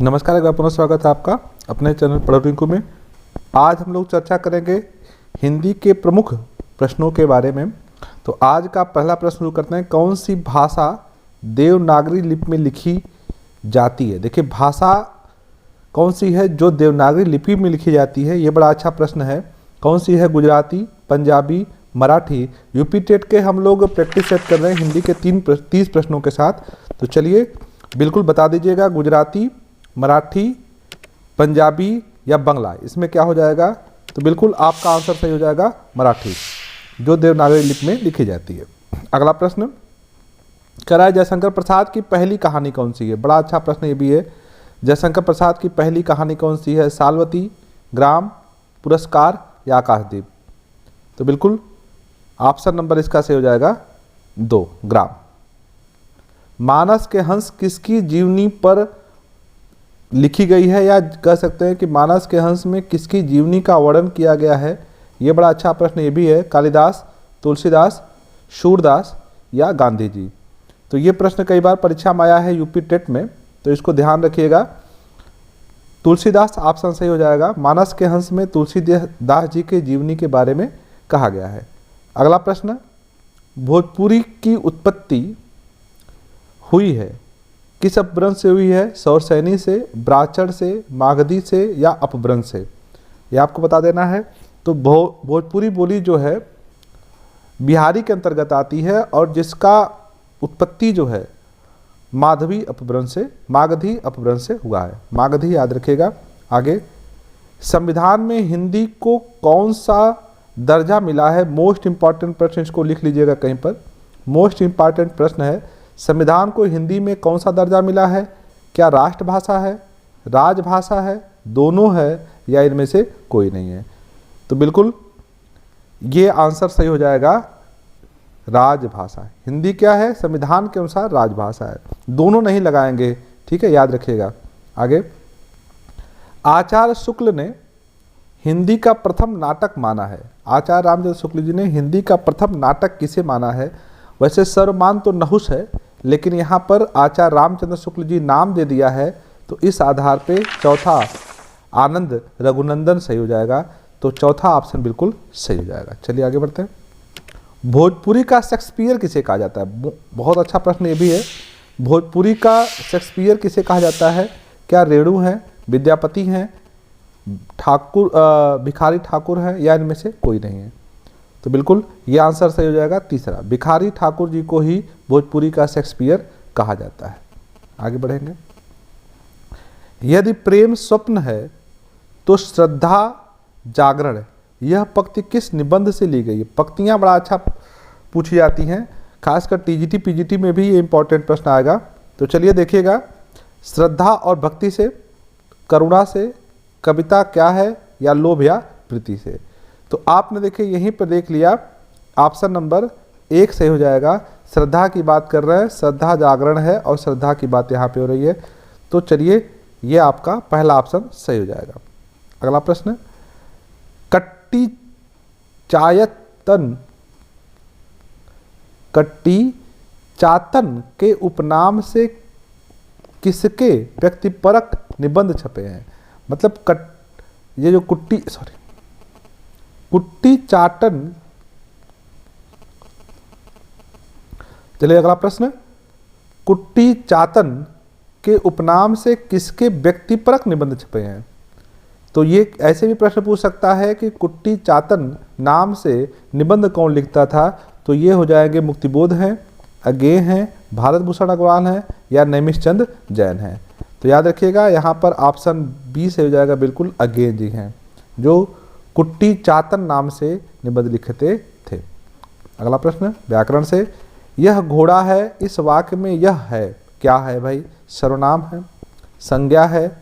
नमस्कार, एक बार पुनः स्वागत है आपका अपने चैनल पढ़ो रिंकू में। आज हम लोग चर्चा करेंगे हिंदी के प्रमुख प्रश्नों के बारे में। तो आज का पहला प्रश्न शुरू करते हैं। कौन सी भाषा देवनागरी लिपि में लिखी जाती है? देखिए, भाषा कौन सी है जो देवनागरी लिपि में लिखी जाती है, ये बड़ा अच्छा प्रश्न है। कौन सी है? गुजराती, पंजाबी, मराठी। यूपी टेट के हम लोग प्रैक्टिस सेट कर रहे हैं हिंदी के 30 प्रश्नों के साथ। तो चलिए बिल्कुल बता दीजिएगा, गुजराती, मराठी, पंजाबी या बंगला, इसमें क्या हो जाएगा? तो बिल्कुल आपका आंसर सही हो जाएगा मराठी, जो देवनागरी लिपि में लिखी जाती है। अगला प्रश्न, कराए जयशंकर प्रसाद की पहली कहानी कौन सी है? बड़ा अच्छा प्रश्न ये भी है। जयशंकर प्रसाद की पहली कहानी कौन सी है? सालवती, ग्राम, पुरस्कार या आकाशदीप? तो बिल्कुल ऑप्शन नंबर इसका सही हो जाएगा 2, ग्राम। मानस के हंस किसकी जीवनी पर लिखी गई है, या कह सकते हैं कि मानस के हंस में किसकी जीवनी का वर्णन किया गया है? ये बड़ा अच्छा प्रश्न ये भी है। कालिदास, तुलसीदास, सूरदास या गांधी जी? तो ये प्रश्न कई बार परीक्षा में आया है यूपी टेट में, तो इसको ध्यान रखिएगा। तुलसीदास ऑप्शन सही हो जाएगा। मानस के हंस में तुलसीदास जी के जीवनी के बारे में कहा गया है। अगला प्रश्न, भोजपुरी की उत्पत्ति हुई है किस अपभ्रंश से हुई है? सौरसैनी से, ब्राह्मण से, मागधी से या अपभ्रंश से? ये आपको बता देना है। तो भोजपुरी बोली जो है बिहारी के अंतर्गत आती है, और जिसका उत्पत्ति जो है माधवी अपभ्रंश से, मागधी अपभ्रंश से हुआ है। मागधी याद रखिएगा। आगे, संविधान में हिंदी को कौन सा दर्जा मिला है? मोस्ट इंपॉर्टेंट प्रश्न, इसको लिख लीजिएगा कहीं पर। मोस्ट इंपॉर्टेंट प्रश्न है, संविधान को हिंदी में कौन सा दर्जा मिला है? क्या राष्ट्रभाषा है, राजभाषा है, दोनों है, या इनमें से कोई नहीं है? तो बिल्कुल ये आंसर सही हो जाएगा, राजभाषा। हिंदी क्या है? संविधान के अनुसार राजभाषा है। दोनों नहीं लगाएंगे, ठीक है, याद रखिएगा। आगे, आचार्य शुक्ल ने हिंदी का प्रथम नाटक माना है। आचार्य रामचंद्र शुक्ल जी ने हिंदी का प्रथम नाटक किसे माना है? वैसे सर्वमान तो नहुस है, लेकिन यहाँ पर आचार्य रामचंद्र शुक्ल जी नाम दे दिया है, तो इस आधार पे चौथा आनंद रघुनंदन सही हो जाएगा। तो चौथा ऑप्शन बिल्कुल सही हो जाएगा। चलिए आगे बढ़ते हैं। भोजपुरी का शेक्सपियर किसे कहा जाता है? बहुत अच्छा प्रश्न ये भी है। भोजपुरी का शेक्सपियर किसे कहा जाता है? क्या रेणु हैं, विद्यापति हैं, ठाकुर भिखारी ठाकुर हैं, या इनमें से कोई नहीं है? तो बिल्कुल ये आंसर सही हो जाएगा तीसरा, भिखारी ठाकुर जी को ही भोजपुरी का शेक्सपियर कहा जाता है। आगे बढ़ेंगे। यदि प्रेम स्वप्न है तो श्रद्धा जागरण, यह पंक्ति किस निबंध से ली गई है? पंक्तियां बड़ा अच्छा पूछी जाती हैं, खासकर टीजीटी पीजीटी में भी ये इंपॉर्टेंट प्रश्न आएगा। तो चलिए देखिएगा, श्रद्धा और भक्ति से, करुणा से, कविता क्या है, या लोभ या प्रीति से? तो आपने देखिए यहीं पर देख लिया, ऑप्शन नंबर 1 सही हो जाएगा। श्रद्धा की बात कर रहे हैं, श्रद्धा जागरण है, और श्रद्धा की बात यहाँ पे हो रही है। तो चलिए ये आपका पहला ऑप्शन सही हो जाएगा। अगला प्रश्न, कट्टी चातन के उपनाम से किसके व्यक्तिपरक निबंध छपे हैं? मतलब ये जो कुट्टी चाटन। चलिए अगला प्रश्न, कुट्टी चातन के उपनाम से किसके व्यक्तिपरक निबंध छपे हैं? तो ये ऐसे भी प्रश्न पूछ सकता है कि कुट्टी चातन नाम से निबंध कौन लिखता था? तो ये हो जाएंगे मुक्तिबोध हैं, अज्ञेय हैं, भारत भूषण अग्रवाल हैं, या नैमिषचंद्र जैन हैं? तो याद रखिएगा यहाँ पर ऑप्शन बी से हो जाएगा, बिल्कुल अज्ञेय जी हैं, जो कुट्टी चातन नाम से निबंध लिखते थे। अगला प्रश्न, व्याकरण से, यह घोड़ा है, इस वाक्य में यह है क्या है भाई? सर्वनाम है, संज्ञा है,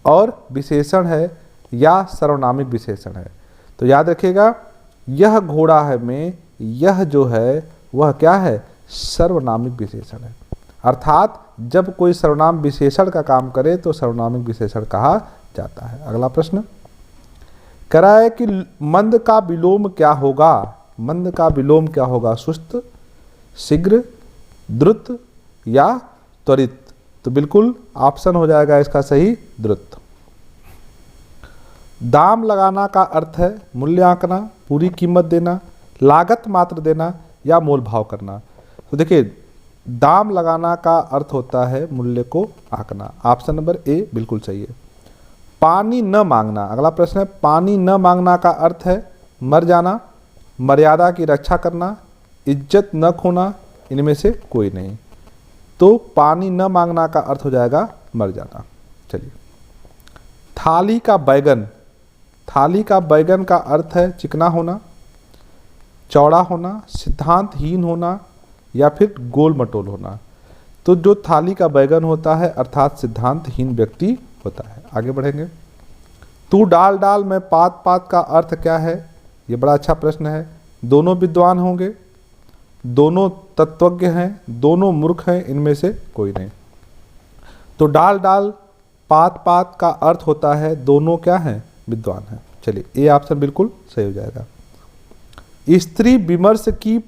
और विशेषण है, या सर्वनामिक विशेषण है? तो याद रखिएगा, यह घोड़ा है में यह जो है वह क्या है? सर्वनामिक विशेषण है। अर्थात जब कोई सर्वनाम विशेषण का काम करे तो सर्वनामिक विशेषण कहा जाता है। अगला प्रश्न, कराए कि मंद का विलोम क्या होगा? मंद का विलोम क्या होगा? सुस्त, शीघ्र, द्रुत या त्वरित? तो बिल्कुल ऑप्शन हो जाएगा इसका सही द्रुत। दाम लगाना का अर्थ है मूल्य आंकना, पूरी कीमत देना, लागत मात्र देना या मोल भाव करना। तो देखिए दाम लगाना का अर्थ होता है मूल्य को आंकना। ऑप्शन नंबर ए बिल्कुल सही है। पानी न मांगना, अगला प्रश्न है पानी न मांगना का अर्थ है मर जाना, मर्यादा की रक्षा करना, इज्जत न खोना, इनमें से कोई नहीं। तो पानी न मांगना का अर्थ हो जाएगा मर जाना। चलिए थाली का बैगन, थाली का बैगन का अर्थ है चिकना होना, चौड़ा होना, सिद्धांतहीन होना या फिर गोल मटोल होना। तो जो थाली का बैगन होता है अर्थात सिद्धांतहीन व्यक्ति होता है। आगे बढ़ेंगे। तू डाल डाल मैं पात पात का अर्थ क्या है? ये बड़ा अच्छा प्रश्न है। दोनों विद्वान होंगे, दोनों तत्वज्ञ हैं, दोनों मूर्ख हैं, इनमें से कोई नहीं। तो डाल डाल पात पात का अर्थ होता है दोनों क्या हैं? विद्वान हैं। चलिए ये ऑप्शन बिल्कुल सही हो जाएगा। स्त्री विमर्श की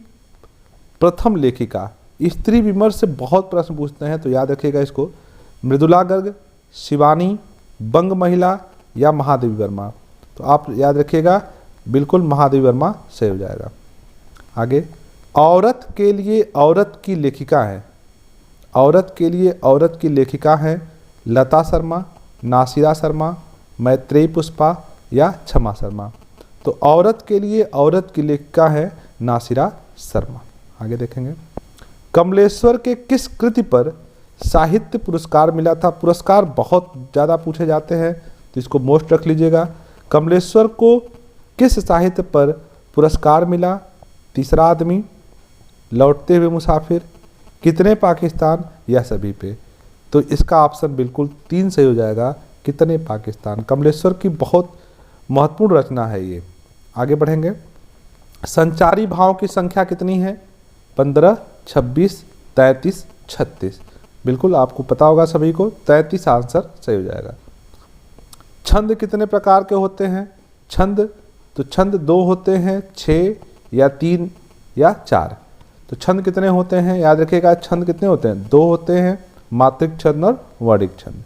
प्रथम लेखिका, स्त्री विमर्श से बहुत प्रश्न पूछते हैं तो याद रखिएगा इसको। मृदुला गर्ग, शिवानी, बंग महिला या महादेवी वर्मा। तो आप याद रखिएगा बिल्कुल महादेवी वर्मा सही हो जाएगा। आगे औरत के लिए औरत की लेखिका है, औरत के लिए औरत की लेखिका है लता शर्मा, नासिरा शर्मा, मैत्रेयी पुष्पा या क्षमा शर्मा। तो औरत के लिए औरत की लेखिका है नासिरा शर्मा। आगे देखेंगे। कमलेश्वर के किस कृति पर साहित्य पुरस्कार मिला था? पुरस्कार बहुत ज़्यादा पूछे जाते हैं तो इसको मोस्ट रख लीजिएगा। कमलेश्वर को किस साहित्य पर पुरस्कार मिला? तीसरा आदमी, लौटते हुए मुसाफिर, कितने पाकिस्तान या सभी पे। तो इसका ऑप्शन बिल्कुल 3 सही हो जाएगा, कितने पाकिस्तान। कमलेश्वर की बहुत महत्वपूर्ण रचना है ये। आगे बढ़ेंगे। संचारी भाव की संख्या कितनी है? 15, 26, 33, 36। बिल्कुल आपको पता होगा सभी को, 33 आंसर सही हो जाएगा। छंद कितने प्रकार के होते हैं? छंद तो छंद 2 होते हैं, 6 या 3 या 4। तो छंद कितने होते हैं? याद रखिएगा छंद कितने होते हैं? 2 होते हैं, मात्रिक छंद और वर्णिक छंद।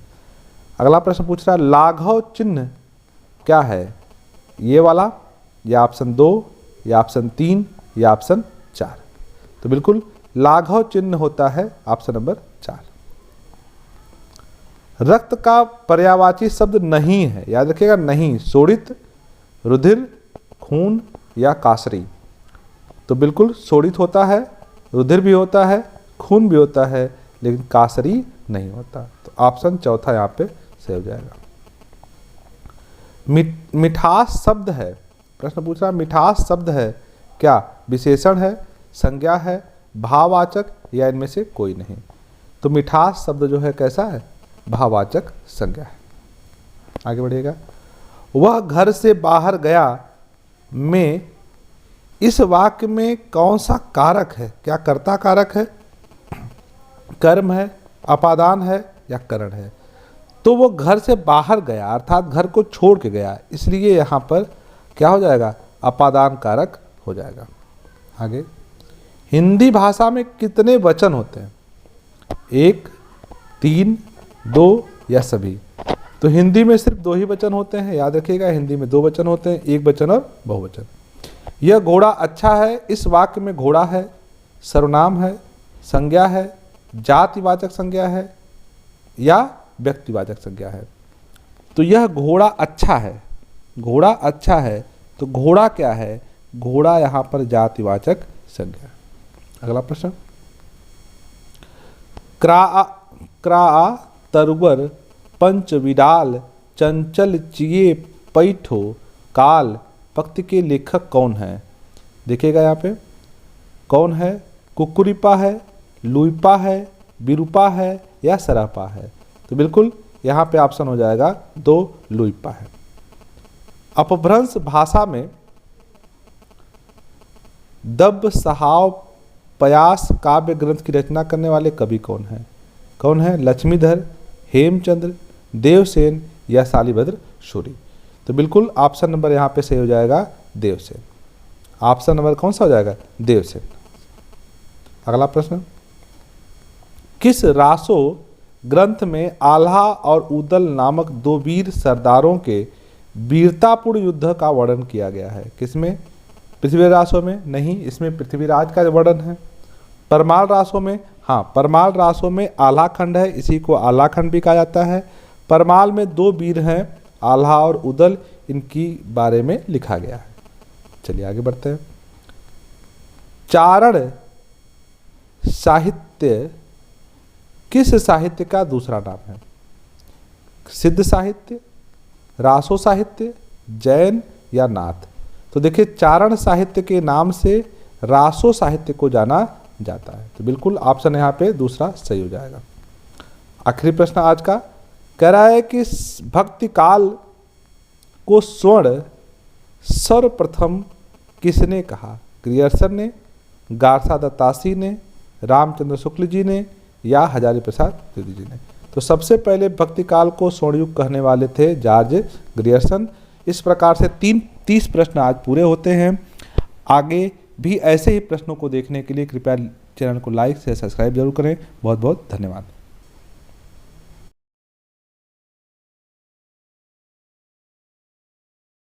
अगला प्रश्न पूछ रहा है लाघव चिन्ह क्या है? ये वाला या ऑप्शन 2 या ऑप्शन 3 या ऑप्शन 4। तो बिल्कुल लाघव चिन्ह होता है ऑप्शन नंबर 4। रक्त का पर्यायवाची शब्द नहीं है, याद रखिएगा नहीं। शोणित, रुधिर, खून या कासरी। तो बिल्कुल शोणित होता है, रुधिर भी होता है, खून भी होता है, लेकिन कासरी नहीं होता। तो ऑप्शन चौथा यहाँ पे सही हो जाएगा। मिठास शब्द है, प्रश्न पूछ रहा है मिठास शब्द है क्या? विशेषण है, संज्ञा है, भाववाचक या इनमें से कोई नहीं। तो मिठास शब्द जो है कैसा है? भाववाचक संज्ञा है। आगे बढ़िएगा। वह घर से बाहर गया में इस वाक्य में कौन सा कारक है? क्या कर्ता कारक है, कर्म है, अपादान है या करण है? तो वो घर से बाहर गया अर्थात घर को छोड़ के गया, इसलिए यहाँ पर क्या हो जाएगा? अपादान कारक हो जाएगा। आगे हिंदी भाषा में कितने वचन होते हैं? 1, 3, 2 या सभी। तो हिंदी में सिर्फ 2 ही वचन होते हैं, याद रखिएगा हिंदी में 2 वचन होते हैं, एक वचन और बहुवचन। यह घोड़ा अच्छा है, इस वाक्य में घोड़ा है, सर्वनाम है, संज्ञा है, जातिवाचक संज्ञा है या व्यक्तिवाचक संज्ञा है। तो यह घोड़ा अच्छा है, घोड़ा अच्छा है, तो घोड़ा क्या है? घोड़ा यहाँ पर जातिवाचक संज्ञा है। अगला प्रश्न। क्रा तरवर पंच विडाल चंचल चिये पैठो काल पक्ति के लेखक कौन है? देखिएगा यहाँ पे कौन है? कुकुरिपा है, लुइपा है, विरूपा है या सरापा है। तो बिल्कुल यहाँ पे ऑप्शन हो जाएगा 2 लुइपा है। अपभ्रंश भाषा में दब सहाव पयास काव्य ग्रंथ की रचना करने वाले कवि कौन है? कौन है? लक्ष्मीधर, हेमचंद्र, देवसेन या शालिभद्र सूरी। तो बिल्कुल ऑप्शन नंबर यहाँ पे सही हो जाएगा देवसेन। ऑप्शन नंबर कौन सा हो जाएगा? देवसेन। अगला प्रश्न। किस रासो ग्रंथ में आल्हा और उदल नामक दो वीर सरदारों के वीरतापूर्ण युद्ध का वर्णन किया गया है? किसमें? पृथ्वी रासों में? नहीं, इसमें पृथ्वीराज का वर्णन है। परमाल रासों में? हाँ, परमाल रासों में आल्हा खंड है, इसी को आल्हा खंड भी कहा जाता है। परमाल में दो वीर हैं, आल्हा और उदल, इनकी बारे में लिखा गया है। चलिए आगे बढ़ते हैं। चारण साहित्य किस साहित्य का दूसरा नाम है? सिद्ध साहित्य, रासो साहित्य, जैन या नाथ? तो देखिए, चारण साहित्य के नाम से रासो साहित्य को जाना जाता है, तो बिल्कुल ऑप्शन यहाँ पे दूसरा सही हो जाएगा। आखिरी प्रश्न आज का कह रहा है कि भक्ति काल को स्वर्ण सर्वप्रथम किसने कहा? ग्रियर्सन ने, गारसा दत्तासी ने, रामचंद्र शुक्ल जी ने या हजारी प्रसाद द्विवेदी जी ने? तो सबसे पहले भक्ति काल को स्वर्णयुग कहने वाले थे जॉर्ज ग्रियर्सन। इस प्रकार से 30 प्रश्न आज पूरे होते हैं। आगे भी ऐसे ही प्रश्नों को देखने के लिए कृपया चैनल को लाइक से सब्सक्राइब जरूर करें। बहुत बहुत धन्यवाद।